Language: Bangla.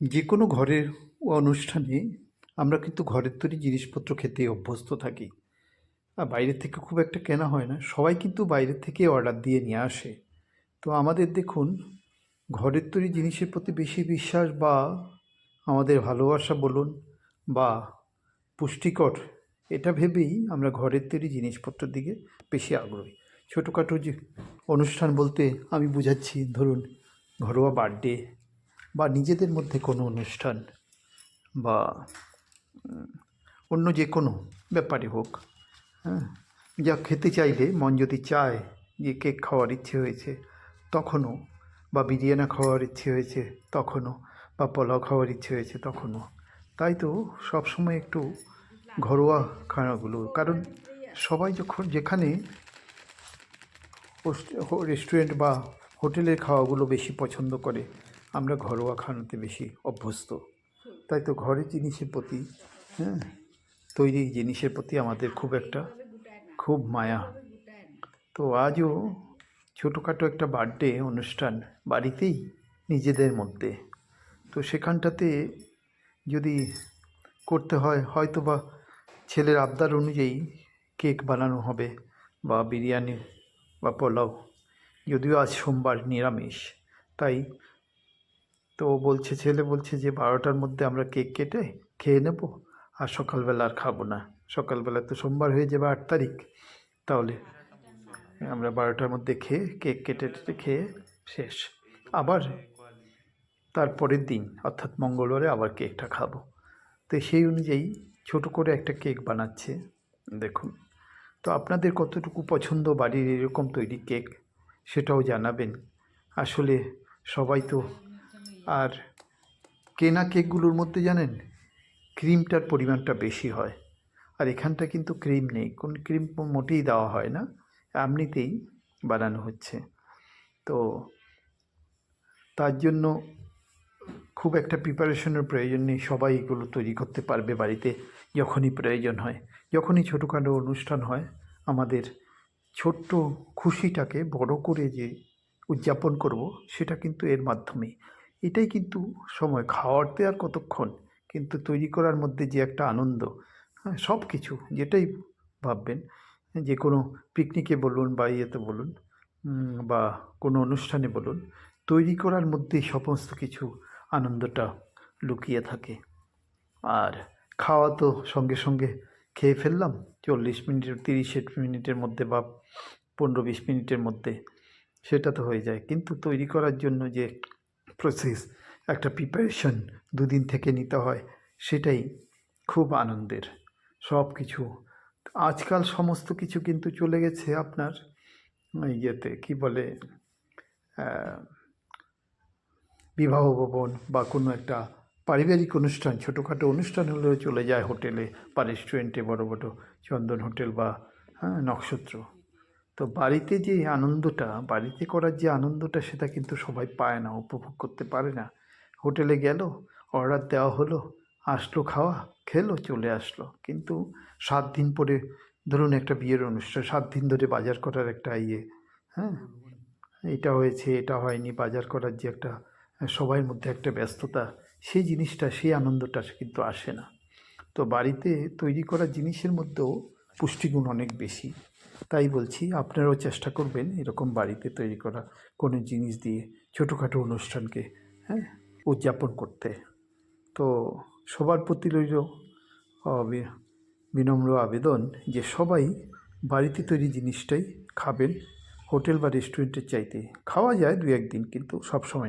যে কোনো ঘরের অনুষ্ঠানে আমরা কিন্তু ঘরের তৈরি জিনিসপত্র খেতে অভ্যস্ত থাকি। আর বাইরের থেকে খুব একটা কেনা হয় না, সবাই কিন্তু বাইরের থেকে অর্ডার দিয়ে নিয়ে আসে। তো আমাদের দেখুন, ঘরের তৈরি জিনিসের প্রতি বেশি বিশ্বাস বা আমাদের ভালোবাসা বলুন বা পুষ্টিকর, এটা ভেবেই আমরা ঘরের তৈরি জিনিসপত্রের দিকে বেশি আগ্রহী। ছোটোখাটো যে অনুষ্ঠান বলতে আমি বুঝাচ্ছি, ধরুন ঘরোয়া বার্থডে বা নিজেদের মধ্যে কোনো অনুষ্ঠান বা অন্য যে কোনো ব্যাপারে হোক, হ্যাঁ, যা খেতে চাইলে মন যদি চায় যে কেক খাওয়ার ইচ্ছে হয়েছে তখনও, বা বিরিয়ানি খাওয়ার ইচ্ছে হয়েছে তখনও, বা পোলাও খাওয়ার ইচ্ছে হয়েছে তখনও। তাই তো সবসময় একটু ঘরোয়া খানাগুলো, কারণ সবাই যখন যেখানে রেস্টুরেন্ট বা হোটেলের খাওয়াগুলো বেশি পছন্দ করে, আমরা ঘরোয়া খানাতে বেশি অভ্যস্ত। তাই তো ঘরের জিনিসের প্রতি, হ্যাঁ, তৈরি জিনিসের প্রতি আমাদের খুব মায়া। তো আজও ছোটোখাটো একটা বার্থডে অনুষ্ঠান বাড়িতেই নিজেদের মধ্যে, তো সেখানটাতে যদি করতে হয়, হয়তো বা ছেলের আবদার অনুযায়ী কেক বানানো হবে বা বিরিয়ানি বা পোলাও, যদিও আজ সোমবার নিরামিষ। তাই তো ছেলে বলছে যে 12টার মধ্যে আমরা কেক কেটে খেয়ে নেব, আর সকালবেলা আর খাবো না। সকালবেলা তো সোমবার হয়ে যাবে 8 তারিখ, তাহলে আমরা 12টার মধ্যে খেয়ে কেক কেটে টেটে খেয়ে শেষ। আবার তারপরের দিন অর্থাৎ মঙ্গলবারে আবার কেকটা খাবো। তো সেই অনুযায়ী ছোটো করে একটা কেক বানাচ্ছে দেখুন। তো আপনাদের কতটুকু পছন্দ বাড়ির এরকম তৈরি কেক, সেটাও জানাবেন। আসলে সবাই তো, আর কেনা কেকগুলোর মধ্যে জানেন ক্রিমটার পরিমাণটা বেশি হয়, আর এখানটা কিন্তু ক্রিম নেই, কোন ক্রিম মোটেই দেওয়া হয় না, এমনিতেই বানানো হচ্ছে। তো তার জন্য খুব একটা প্রিপারেশনের প্রয়োজন নেই, সবাই এগুলো তৈরি করতে পারবে বাড়িতে যখনই প্রয়োজন হয়। যখনই ছোটোখাটো অনুষ্ঠান হয়, আমাদের ছোট্ট খুশিটাকে বড় করে যে উদযাপন করব, সেটা কিন্তু এর মাধ্যমেই। এটাই কিন্তু সময়, খাওয়াতে আর কতক্ষণ, কিন্তু তৈরি করার মধ্যে যে একটা আনন্দ, হ্যাঁ, সব কিছু যেটাই ভাববেন, যে কোনো পিকনিকে বলুন বা ইয়েতে বলুন, বা কোনো অনুষ্ঠানে বলুন, তৈরি করার মধ্যেই সমস্ত কিছু আনন্দটা লুকিয়ে থাকে। আর খাওয়া তো সঙ্গে সঙ্গে খেয়ে ফেললাম 40 মিনিট 30 মিনিটের মধ্যে বা 15-20 মিনিটের মধ্যে, সেটা তো হয়ে যায়। কিন্তু তৈরি করার জন্য যে প্রসেস, একটা প্রিপারেশন 2 দিন থেকে নিতে হয়, সেটাই খুব আনন্দের। সব কিছু আজকাল সমস্ত কিছু কিন্তু চলে গেছে আপনার ইয়েতে, কী বলে, বিবাহ ভবন বা কোনো একটা পারিবারিক অনুষ্ঠান, ছোটোখাটো অনুষ্ঠান হলেও চলে যায় হোটেলে বা রেস্টুরেন্টে, বড় বড় চন্দন হোটেল বা, হ্যাঁ, নক্ষত্র। তো বাড়িতে যে আনন্দটা, বাড়িতে করার যে আনন্দটা, সেটা কিন্তু সবাই পায় না, উপভোগ করতে পারে না। হোটেলে গেল, অর্ডার দেওয়া হলো, আসলো, খাওয়া খেলো, চলে আসলো। কিন্তু 7 দিন পরে, ধরুন একটা বিয়ের অনুষ্ঠান, 7 দিন ধরে বাজার করার একটা ইয়ে, হ্যাঁ, এটা হয়েছে এটা হয়নি, বাজার করার যে একটা সবার মধ্যে একটা ব্যস্ততা, সেই জিনিসটা, সেই আনন্দটা কিন্তু আসে না। তো বাড়িতে তৈরি করা জিনিসের মধ্যেও পুষ্টিগুণ অনেক বেশি। তাই বলছি, আপনারাও চেষ্টা করবেন এরকম বাড়িতে তৈরি করা কোনো জিনিস দিয়ে ছোটোখাটো অনুষ্ঠানকে, হ্যাঁ, উদযাপন করতে। তো সবার প্রতি রইল বিনম্র আবেদন যে সবাই বাড়িতে তৈরি জিনিসটাই খাবেন। হোটেল বা রেস্টুরেন্টের চাইতে খাওয়া যায় 2-1 দিন, কিন্তু সবসময়